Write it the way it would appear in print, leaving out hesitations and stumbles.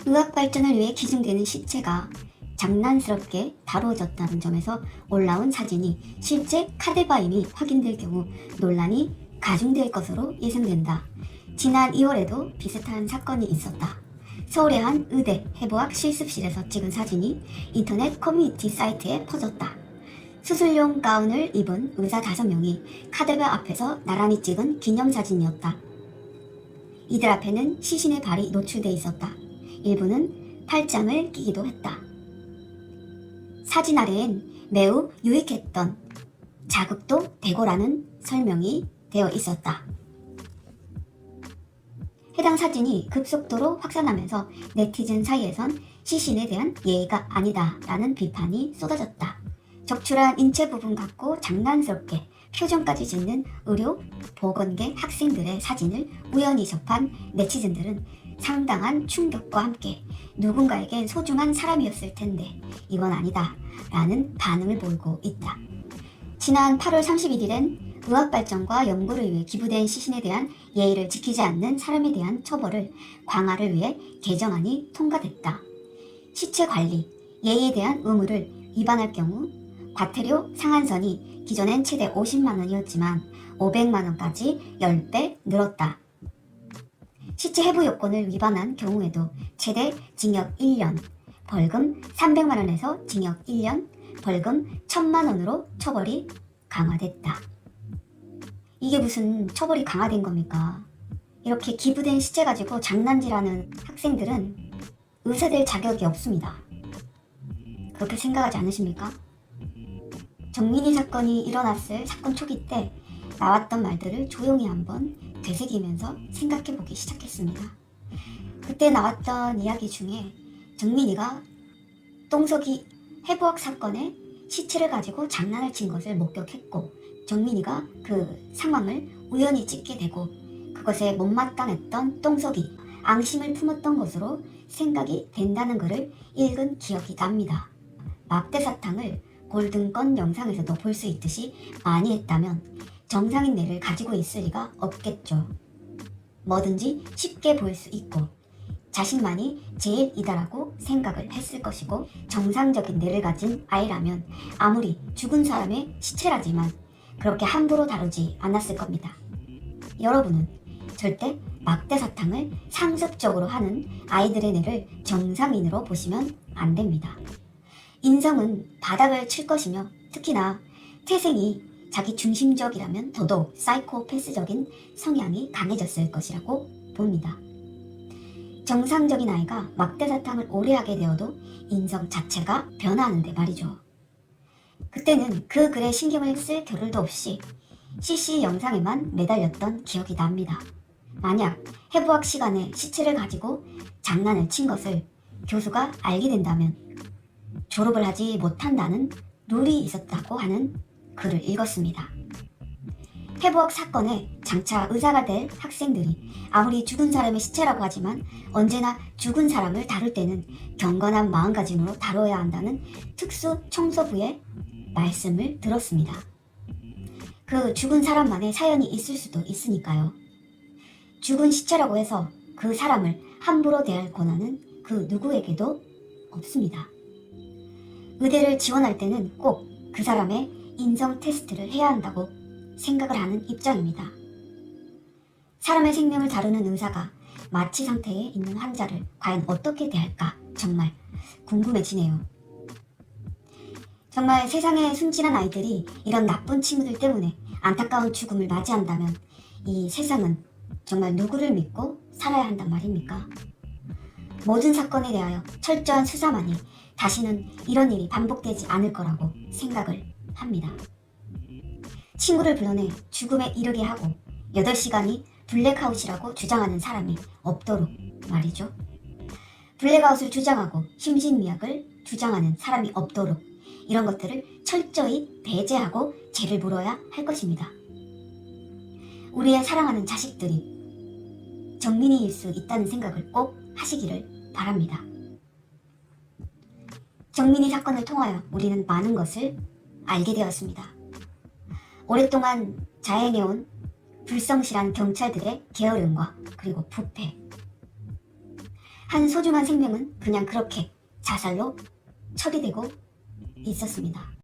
의학 발전을 위해 기증되는 시체가 장난스럽게 다루어졌다는 점에서 올라온 사진이 실제 카데바임이 확인될 경우 논란이 가중될 것으로 예상된다. 지난 2월에도 비슷한 사건이 있었다. 서울의 한 의대 해부학 실습실에서 찍은 사진이 인터넷 커뮤니티 사이트에 퍼졌다. 수술용 가운을 입은 의사 5명이 카데바 앞에서 나란히 찍은 기념사진이었다. 이들 앞에는 시신의 발이 노출돼 있었다. 일부는 팔짱을 끼기도 했다. 사진 아래엔 매우 유익했던 자극도 되고라는 설명이 되어 있었다. 해당 사진이 급속도로 확산하면서 네티즌 사이에선 시신에 대한 예의가 아니다 라는 비판이 쏟아졌다. 적출한 인체 부분 갖고 장난스럽게 표정까지 짓는 의료 보건계 학생들의 사진을 우연히 접한 네티즌들은 상당한 충격과 함께 누군가에겐 소중한 사람이었을 텐데 이건 아니다 라는 반응을 보이고 있다. 지난 8월 31일엔 의학발전과 연구를 위해 기부된 시신에 대한 예의를 지키지 않는 사람에 대한 처벌을 강화를 위해 개정안이 통과됐다. 시체 관리, 예의에 대한 의무를 위반할 경우 과태료 상한선이 기존엔 최대 50만원이었지만 500만원까지 10배 늘었다. 시체 해부 요건을 위반한 경우에도 최대 징역 1년, 벌금 300만원에서 징역 1년, 벌금 1000만원으로 처벌이 강화됐다. 이게 무슨 처벌이 강화된 겁니까? 이렇게 기부된 시체 가지고 장난질하는 학생들은 의사 될 자격이 없습니다. 그렇게 생각하지 않으십니까? 정민이 사건이 일어났을 사건 초기 때 나왔던 말들을 조용히 한번 되새기면서 생각해보기 시작했습니다. 그때 나왔던 이야기 중에 정민이가 똥석이 해부학 사건에 시체를 가지고 장난을 친 것을 목격했고 정민이가 그 상황을 우연히 찍게 되고 그것에 못마땅했던 똥석이 앙심을 품었던 것으로 생각이 된다는 글을 읽은 기억이 납니다. 막대사탕을 골든건 영상에서도 볼 수 있듯이 많이 했다면 정상인 뇌를 가지고 있을 리가 없겠죠. 뭐든지 쉽게 보일 수 있고 자신만이 제일이다라고 생각을 했을 것이고 정상적인 뇌를 가진 아이라면 아무리 죽은 사람의 시체라지만 그렇게 함부로 다루지 않았을 겁니다. 여러분은 절대 막대사탕을 상습적으로 하는 아이들의 뇌를 정상인으로 보시면 안 됩니다. 인성은 바닥을 칠 것이며 특히나 태생이 자기 중심적이라면 더더욱 사이코패스적인 성향이 강해졌을 것이라고 봅니다. 정상적인 아이가 막대사탕을 오래 하게 되어도 인성 자체가 변화하는데 말이죠. 그때는 그 글에 신경을 쓸 겨를도 없이 CC 영상에만 매달렸던 기억이 납니다. 만약 해부학 시간에 시체를 가지고 장난을 친 것을 교수가 알게 된다면 졸업을 하지 못한다는 룰이 있었다고 하는 글을 읽었습니다. 해부학 사건에 장차 의사가 될 학생들이 아무리 죽은 사람의 시체라고 하지만 언제나 죽은 사람을 다룰 때는 경건한 마음가짐으로 다뤄야 한다는 특수 청소부의 말씀을 들었습니다. 그 죽은 사람만의 사연이 있을 수도 있으니까요. 죽은 시체라고 해서 그 사람을 함부로 대할 권한은 그 누구에게도 없습니다. 의대를 지원할 때는 꼭 그 사람의 인성 테스트를 해야 한다고 생각을 하는 입장입니다. 사람의 생명을 다루는 의사가 마취 상태에 있는 환자를 과연 어떻게 대할까 정말 궁금해지네요. 정말 세상에 순진한 아이들이 이런 나쁜 친구들 때문에 안타까운 죽음을 맞이한다면 이 세상은 정말 누구를 믿고 살아야 한단 말입니까? 모든 사건에 대하여 철저한 수사만이 다시는 이런 일이 반복되지 않을 거라고 생각을 합니다. 친구를 불러내 죽음에 이르게 하고 8시간이 블랙아웃이라고 주장하는 사람이 없도록 말이죠. 블랙아웃을 주장하고 심신미약을 주장하는 사람이 없도록 이런 것들을 철저히 배제하고 죄를 물어야 할 것입니다. 우리의 사랑하는 자식들이 정민이일 수 있다는 생각을 꼭 하시기를 바랍니다. 정민이 사건을 통하여 우리는 많은 것을 알게 되었습니다. 오랫동안 자행해온 불성실한 경찰들의 게으름과 그리고 부패. 한 소중한 생명은 그냥 그렇게 자살로 처리되고 있었습니다.